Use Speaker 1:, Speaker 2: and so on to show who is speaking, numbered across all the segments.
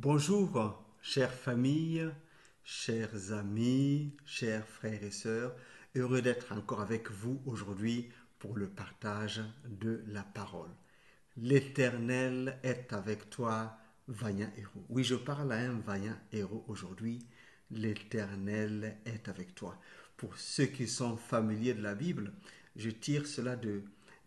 Speaker 1: Bonjour, chère famille, chers amis, chers frères et sœurs, heureux d'être encore avec vous aujourd'hui pour le partage de la parole. L'Éternel est avec toi, vaillant héros. Oui, je parle à un vaillant héros aujourd'hui. L'Éternel est avec toi. Pour ceux qui sont familiers de la Bible, je tire cela du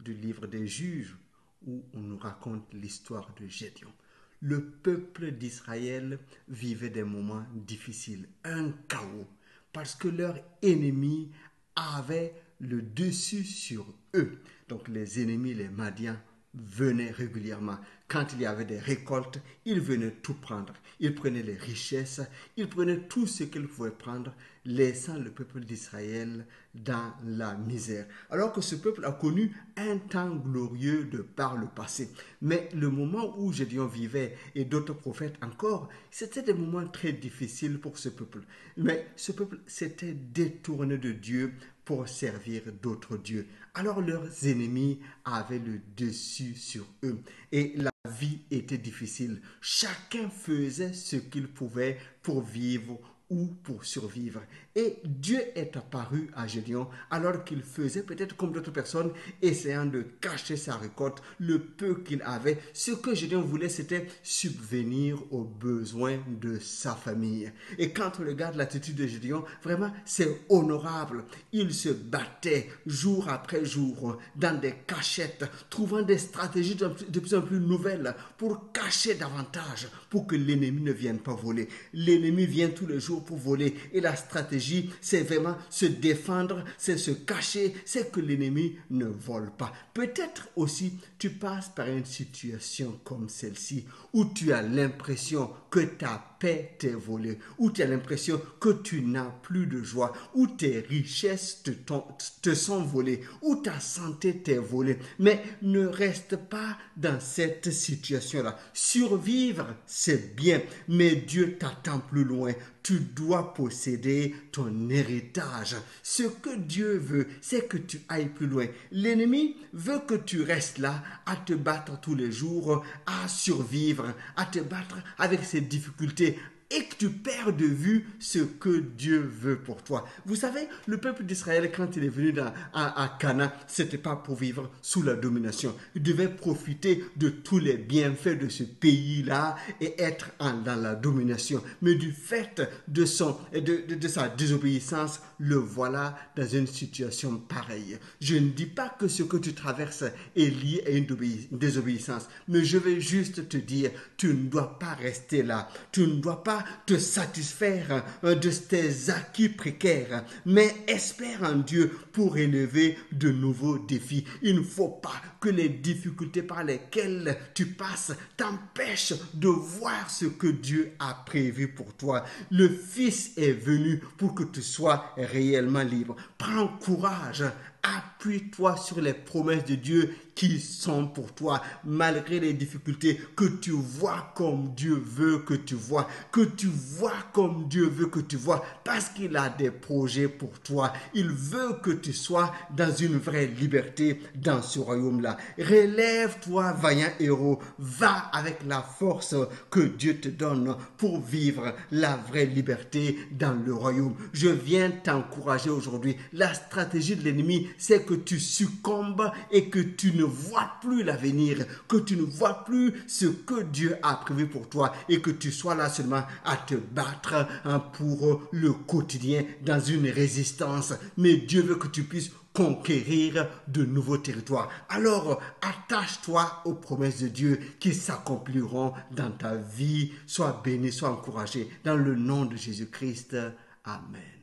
Speaker 1: livre des Juges où on nous raconte l'histoire de Gédéon. Le peuple d'Israël vivait des moments difficiles, un chaos, parce que leur ennemi avait le dessus sur eux. Donc les ennemis, les Madians, venaient régulièrement. Quand il y avait des récoltes, ils venaient tout prendre. Ils prenaient les richesses, ils prenaient tout ce qu'ils pouvaient prendre, laissant le peuple d'Israël dans la misère. Alors que ce peuple a connu un temps glorieux de par le passé. Mais le moment où Gédéon vivait et d'autres prophètes encore, c'était des moments très difficiles pour ce peuple. Mais ce peuple s'était détourné de Dieu pour servir d'autres dieux. Alors leurs ennemis avaient le dessus sur eux et la vie était difficile. Chacun faisait ce qu'il pouvait pour vivre ou pour survivre. Et Dieu est apparu à Gédéon alors qu'il faisait peut-être comme d'autres personnes, essayant de cacher sa récolte, le peu qu'il avait. Ce que Gédéon voulait, c'était subvenir aux besoins de sa famille. Et quand on regarde l'attitude de Gédéon, vraiment, c'est honorable. Il se battait jour après jour dans des cachettes, trouvant des stratégies de plus en plus nouvelles pour cacher davantage, pour que l'ennemi ne vienne pas voler. L'ennemi vient tous les jours pour voler. Et la stratégie, c'est vraiment se défendre, c'est se cacher, c'est que l'ennemi ne vole pas. Peut-être aussi, tu passes par une situation comme celle-ci, où tu as l'impression que ta paix t'est volée, où tu as l'impression que tu n'as plus de joie, où tes richesses te sont volées, où ta santé t'est volée. Mais ne reste pas dans cette situation-là. Survivre, c'est bien, mais Dieu t'attend plus loin. Tu dois posséder ton héritage. Ce que Dieu veut, c'est que tu ailles plus loin. L'ennemi veut que tu restes là à te battre tous les jours, à survivre, à te battre avec ces difficultés, et que tu perds de vue ce que Dieu veut pour toi. Vous savez, le peuple d'Israël, quand il est venu à Canaan, ce n'était pas pour vivre sous la domination. Il devait profiter de tous les bienfaits de ce pays-là et être dans la domination. Mais du fait de sa désobéissance, le voilà dans une situation pareille. Je ne dis pas que ce que tu traverses est lié à une désobéissance, mais je vais juste te dire, tu ne dois pas rester là. Tu ne dois pas te satisfaire de tes acquis précaires, mais espère en Dieu pour élever de nouveaux défis. Il ne faut pas que les difficultés par lesquelles tu passes t'empêchent de voir ce que Dieu a prévu pour toi. Le Fils est venu pour que tu sois réellement libre. Prends courage. Appuie-toi sur les promesses de Dieu qui sont pour toi, malgré les difficultés, que tu vois comme Dieu veut que tu vois, comme Dieu veut que tu vois, parce qu'il a des projets pour toi. Il veut que tu sois dans une vraie liberté dans ce royaume-là. Relève-toi, vaillant héros, va avec la force que Dieu te donne pour vivre la vraie liberté dans le royaume. Je viens t'encourager aujourd'hui. La stratégie de l'ennemi, c'est que tu succombes et que tu ne vois plus l'avenir, que tu ne vois plus ce que Dieu a prévu pour toi et que tu sois là seulement à te battre pour le quotidien dans une résistance. Mais Dieu veut que tu puisses conquérir de nouveaux territoires. Alors, attache-toi aux promesses de Dieu qui s'accompliront dans ta vie. Sois béni, sois encouragé. Dans le nom de Jésus-Christ. Amen.